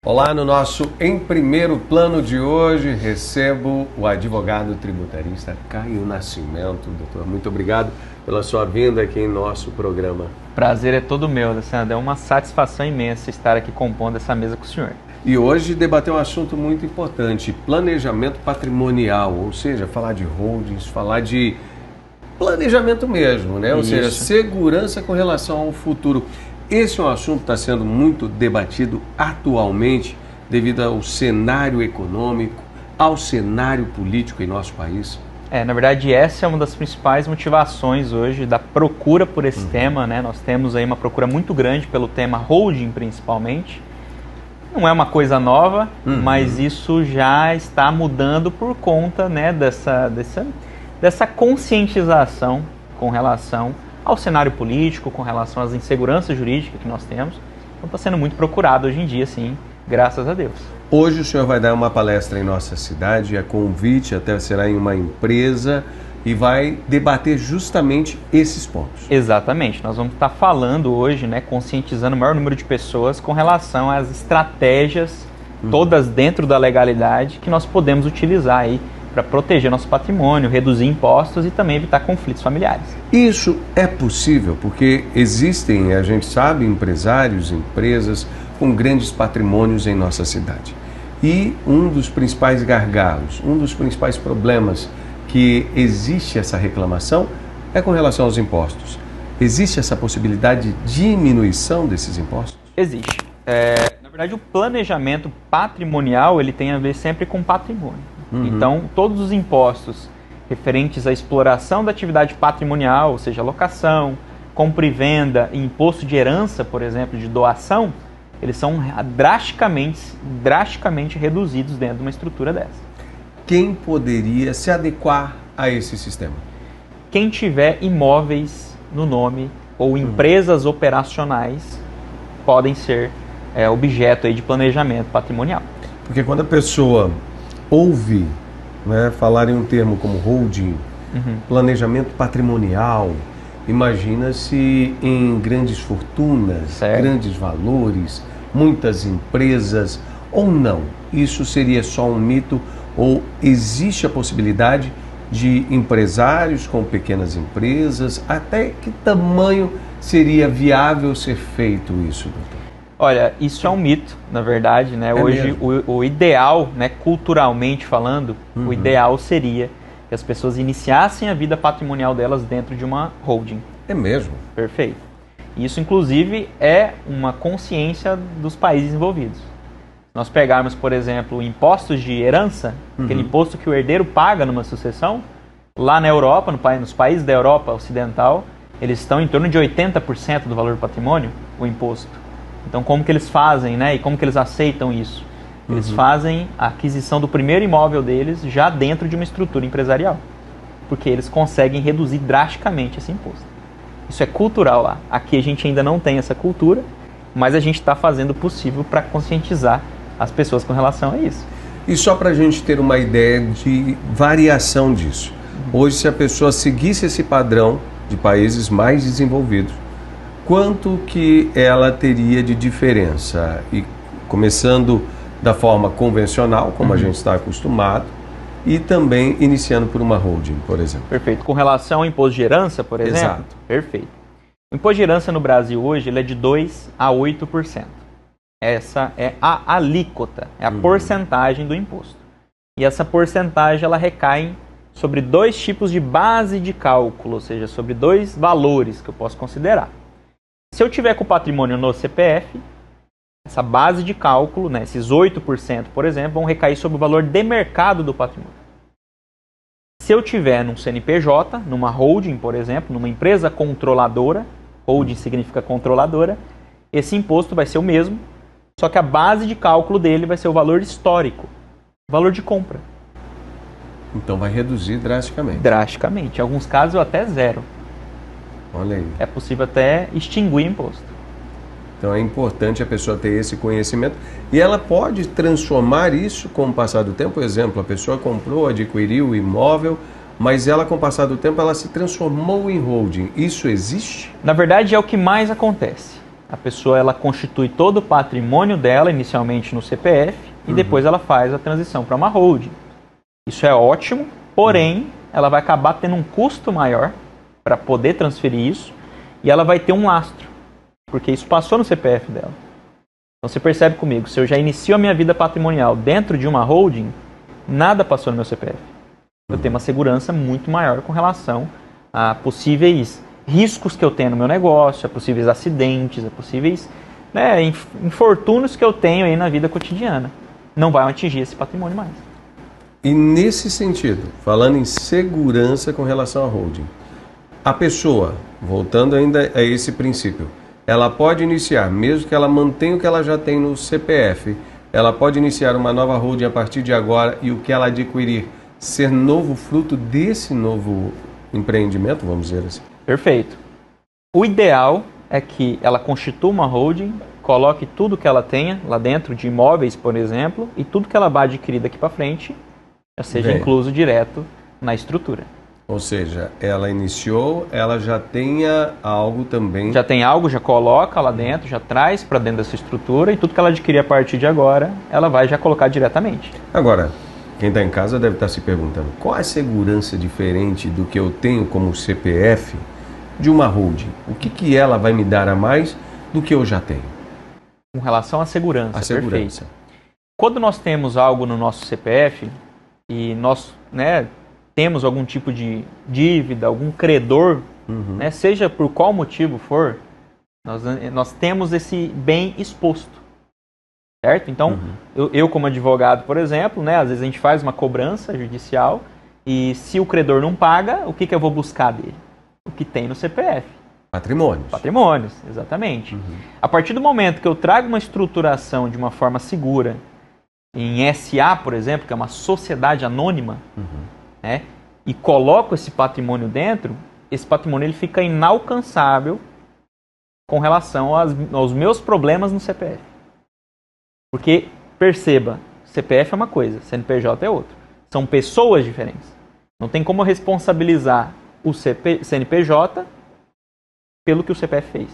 Olá, no nosso Em Primeiro Plano de hoje, recebo o advogado tributarista Caio Nascimento. Doutor, muito obrigado pela sua vinda aqui em nosso programa. Prazer é todo meu, Alessandro. É uma satisfação imensa estar aqui compondo essa mesa com o senhor. E hoje debater um assunto muito importante, planejamento patrimonial, ou seja, falar de holdings, falar de planejamento mesmo, né? Ou seja, segurança com relação ao futuro. Esse é um assunto que está sendo muito debatido atualmente devido ao cenário econômico, ao cenário político em nosso país. Na verdade, essa é uma das principais motivações hoje da procura por esse tema, né? Nós temos aí uma procura muito grande pelo tema holding, principalmente. Não é uma coisa nova, mas isso já está mudando por conta, né, dessa conscientização com relação ao cenário político, com relação às inseguranças jurídicas que nós temos. Então está sendo muito procurado hoje em dia, sim, graças a Deus. Hoje o senhor vai dar uma palestra em nossa cidade, a convite até será em uma empresa e vai debater justamente esses pontos. Exatamente, nós vamos estar falando hoje, né, conscientizando o maior número de pessoas com relação às estratégias, todas dentro da legalidade, que nós podemos utilizar aí para proteger nosso patrimônio, reduzir impostos e também evitar conflitos familiares. Isso é possível porque existem, a gente sabe, empresários, empresas com grandes patrimônios em nossa cidade. E um dos principais gargalos, um dos principais problemas que existe essa reclamação é com relação aos impostos. Existe essa possibilidade de diminuição desses impostos? Existe. Na verdade, o planejamento patrimonial ele tem a ver sempre com patrimônio. Então, todos os impostos referentes à exploração da atividade patrimonial, ou seja, locação, compra e venda, e imposto de herança, por exemplo, de doação, eles são drasticamente reduzidos dentro de uma estrutura dessa. Quem poderia se adequar a esse sistema? Quem tiver imóveis no nome ou empresas operacionais podem ser objeto aí de planejamento patrimonial. Porque quando a pessoa ouve, né, falar em um termo como holding, planejamento patrimonial, imagina-se em grandes fortunas, grandes valores, muitas empresas, ou não? Isso seria só um mito ou existe a possibilidade de empresários com pequenas empresas? Até que tamanho seria viável ser feito isso, doutor? Olha, isso é um mito, na verdade, né? Hoje o ideal, né, culturalmente falando, o ideal seria que as pessoas iniciassem a vida patrimonial delas dentro de uma holding. É mesmo? Perfeito. Isso, inclusive, é uma consciência dos países envolvidos. Se nós pegarmos, por exemplo, impostos de herança, aquele imposto que o herdeiro paga numa sucessão, lá na Europa, nos países da Europa Ocidental, eles estão em torno de 80% do valor do patrimônio, o imposto. Então, como que eles fazem, né? E como que eles aceitam isso? Eles fazem a aquisição do primeiro imóvel deles já dentro de uma estrutura empresarial, porque eles conseguem reduzir drasticamente esse imposto. Isso é cultural lá. Aqui a gente ainda não tem essa cultura, mas a gente está fazendo o possível para conscientizar as pessoas com relação a isso. E só para a gente ter uma ideia de variação disso. Hoje, se a pessoa seguisse esse padrão de países mais desenvolvidos, quanto que ela teria de diferença? E começando da forma convencional, como a gente está acostumado, e também iniciando por uma holding, por exemplo. Perfeito. Com relação ao imposto de herança, por exemplo? Exato. Perfeito. O imposto de herança no Brasil hoje ele é de 2% a 8%. Essa é a alíquota, é a porcentagem do imposto. E essa porcentagem ela recai sobre dois tipos de base de cálculo, ou seja, sobre dois valores que eu posso considerar. Se eu tiver com o patrimônio no CPF, essa base de cálculo, né, esses 8%, por exemplo, vão recair sobre o valor de mercado do patrimônio. Se eu tiver num CNPJ, numa holding, por exemplo, numa empresa controladora, holding significa controladora, esse imposto vai ser o mesmo, só que a base de cálculo dele vai ser o valor histórico, o valor de compra. Então vai reduzir drasticamente. Drasticamente, em alguns casos até zero. Olha aí. É possível até extinguir o imposto. Então é importante a pessoa ter esse conhecimento e ela pode transformar isso com o passar do tempo. Por exemplo, a pessoa comprou, adquiriu o imóvel, mas ela com o passar do tempo ela se transformou em holding. Isso existe? Na verdade é o que mais acontece. A pessoa ela constitui todo o patrimônio dela inicialmente no CPF e depois ela faz a transição para uma holding. Isso é ótimo, porém ela vai acabar tendo um custo maior para poder transferir isso e ela vai ter um lastro, porque isso passou no CPF dela. Então você percebe comigo, se eu já inicio a minha vida patrimonial dentro de uma holding, nada passou no meu CPF. Eu tenho uma segurança muito maior com relação a possíveis riscos que eu tenho no meu negócio, a possíveis acidentes, a possíveis infortúnios que eu tenho aí na vida cotidiana. Não vai atingir esse patrimônio mais. E nesse sentido, falando em segurança com relação à holding, a pessoa, voltando ainda a esse princípio, ela pode iniciar, mesmo que ela mantenha o que ela já tem no CPF, ela pode iniciar uma nova holding a partir de agora e o que ela adquirir ser novo fruto desse novo empreendimento, vamos dizer assim? Perfeito. O ideal é que ela constitua uma holding, coloque tudo que ela tenha lá dentro de imóveis, por exemplo, e tudo que ela vai adquirir daqui para frente já seja incluso direto na estrutura. Ou seja, ela iniciou, ela já tenha algo também... Já tem algo, já coloca lá dentro, já traz para dentro dessa estrutura e tudo que ela adquirir a partir de agora, ela vai já colocar diretamente. Agora, quem está em casa deve estar se perguntando, qual a segurança diferente do que eu tenho como CPF de uma holding? O que ela vai me dar a mais do que eu já tenho? Com relação à segurança, segurança. Perfeito. Quando nós temos algo no nosso CPF e nós temos algum tipo de dívida, algum credor, seja por qual motivo for, nós temos esse bem exposto. Certo? Então, eu como advogado, por exemplo, às vezes a gente faz uma cobrança judicial e se o credor não paga, o que eu vou buscar dele? O que tem no CPF. Patrimônios. Patrimônios, exatamente. A partir do momento que eu trago uma estruturação de uma forma segura, em SA, por exemplo, que é uma sociedade anônima, e coloco esse patrimônio dentro, esse patrimônio ele fica inalcançável com relação aos meus problemas no CPF. Porque, perceba, CPF é uma coisa, CNPJ é outra. São pessoas diferentes. Não tem como responsabilizar o CNPJ pelo que o CPF fez.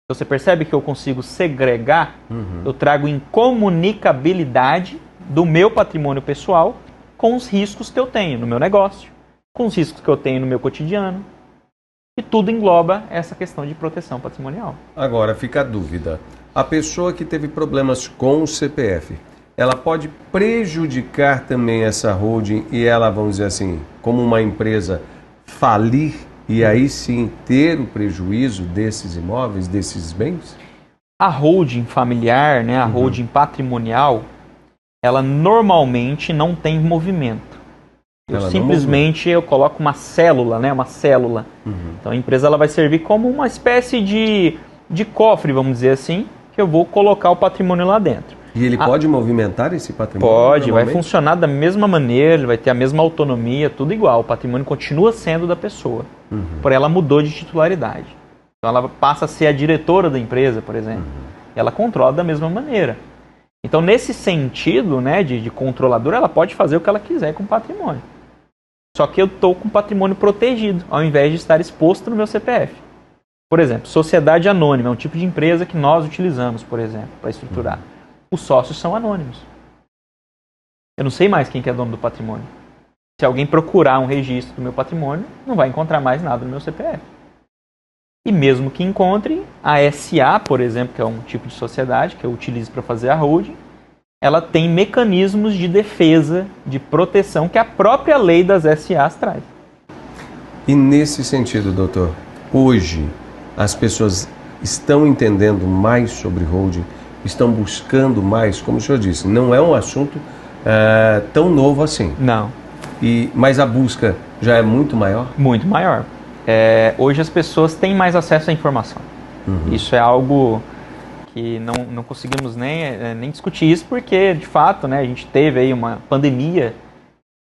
Então, você percebe que eu consigo segregar, eu trago incomunicabilidade do meu patrimônio pessoal com os riscos que eu tenho no meu negócio, com os riscos que eu tenho no meu cotidiano. E tudo engloba essa questão de proteção patrimonial. Agora, fica a dúvida. A pessoa que teve problemas com o CPF, ela pode prejudicar também essa holding e ela, vamos dizer assim, como uma empresa, falir e aí sim ter o prejuízo desses imóveis, desses bens? A holding familiar, a holding patrimonial, ela normalmente não tem movimento. Eu coloco uma célula, uma célula. Então a empresa ela vai servir como uma espécie de cofre, vamos dizer assim, que eu vou colocar o patrimônio lá dentro. E ele pode movimentar esse patrimônio? Pode, vai funcionar da mesma maneira, ele vai ter a mesma autonomia, tudo igual. O patrimônio continua sendo da pessoa, porém ela mudou de titularidade. Então ela passa a ser a diretora da empresa, por exemplo. Ela controla da mesma maneira. Então nesse sentido de controladora, ela pode fazer o que ela quiser com o patrimônio. Só que eu estou com o patrimônio protegido, ao invés de estar exposto no meu CPF. Por exemplo, sociedade anônima é um tipo de empresa que nós utilizamos, por exemplo, para estruturar. Os sócios são anônimos. Eu não sei mais quem que é dono do patrimônio. Se alguém procurar um registro do meu patrimônio, não vai encontrar mais nada no meu CPF. E mesmo que encontre, a SA, por exemplo, que é um tipo de sociedade que eu utilizo para fazer a holding, ela tem mecanismos de defesa, de proteção que a própria lei das SAs traz. E nesse sentido, doutor, hoje as pessoas estão entendendo mais sobre holding, estão buscando mais, como o senhor disse, não é um assunto tão novo assim. Não. Mas a busca já é muito maior? Muito maior. Hoje as pessoas têm mais acesso à informação. Isso é algo que não conseguimos nem discutir isso, porque, de fato, a gente teve aí uma pandemia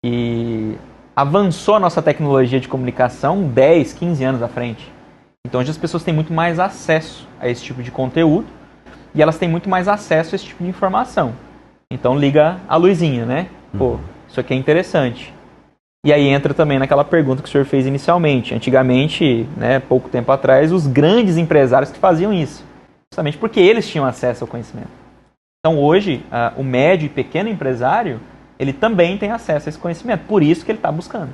e avançou a nossa tecnologia de comunicação 10, 15 anos à frente. Então, hoje as pessoas têm muito mais acesso a esse tipo de conteúdo e elas têm muito mais acesso a esse tipo de informação. Então, liga a luzinha, Pô, isso aqui é interessante. E aí entra também naquela pergunta que o senhor fez inicialmente. Antigamente, pouco tempo atrás, os grandes empresários que faziam isso. justamente porque eles tinham acesso ao conhecimento. Então hoje, o médio e pequeno empresário, ele também tem acesso a esse conhecimento, por isso que ele está buscando.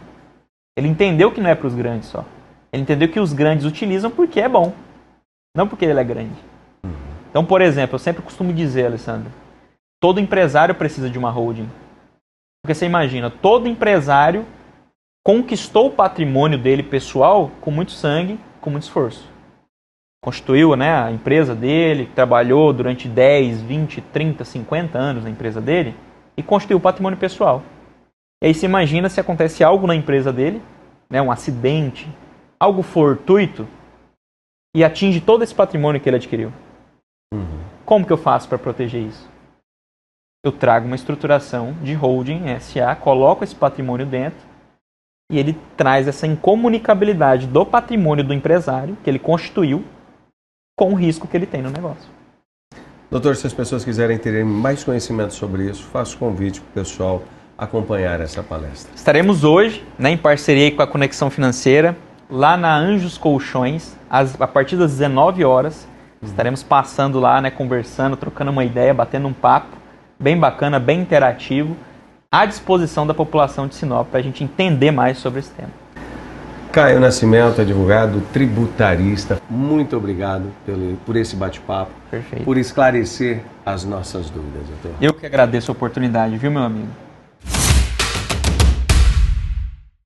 Ele entendeu que não é para os grandes só. Ele entendeu que os grandes utilizam porque é bom, não porque ele é grande. Então, por exemplo, eu sempre costumo dizer, Alessandro, todo empresário precisa de uma holding. Porque você imagina, todo empresário conquistou o patrimônio dele pessoal com muito sangue, com muito esforço. Constituiu, né, a empresa dele, trabalhou durante 10, 20, 30, 50 anos na empresa dele e constituiu o patrimônio pessoal. E aí você imagina se acontece algo na empresa dele, né, um acidente, algo fortuito, e atinge todo esse patrimônio que ele adquiriu. Como que eu faço para proteger isso? Eu trago uma estruturação de holding SA, coloco esse patrimônio dentro e ele traz essa incomunicabilidade do patrimônio do empresário que ele constituiu com o risco que ele tem no negócio. Doutor, se as pessoas quiserem ter mais conhecimento sobre isso, faço convite para o pessoal acompanhar essa palestra. Estaremos hoje, né, em parceria com a Conexão Financeira, lá na Anjos Colchões, a partir das 19 horas. Estaremos passando lá, né, conversando, trocando uma ideia, batendo um papo bem bacana, bem interativo, à disposição da população de Sinop para a gente entender mais sobre esse tema. Caio Nascimento, advogado tributarista, muito obrigado por esse bate-papo, Perfeito. por esclarecer as nossas dúvidas, doutor. Eu que agradeço a oportunidade, viu, meu amigo?